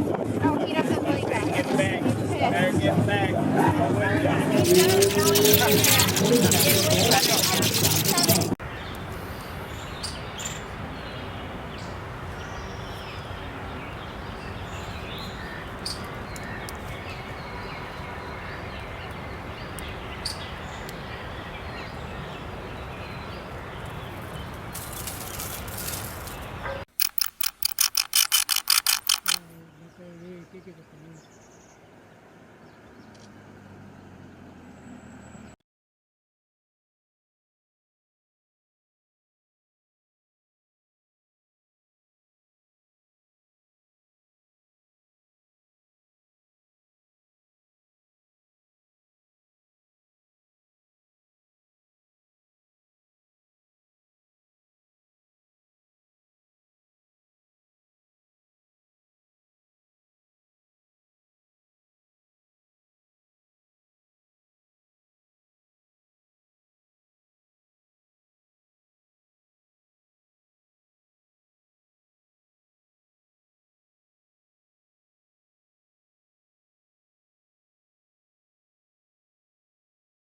Oh, he doesn't like that. Get back. He's Better pissed. get back. He doesn't know he's mad. Get away from him. ¿Qué quieres comer?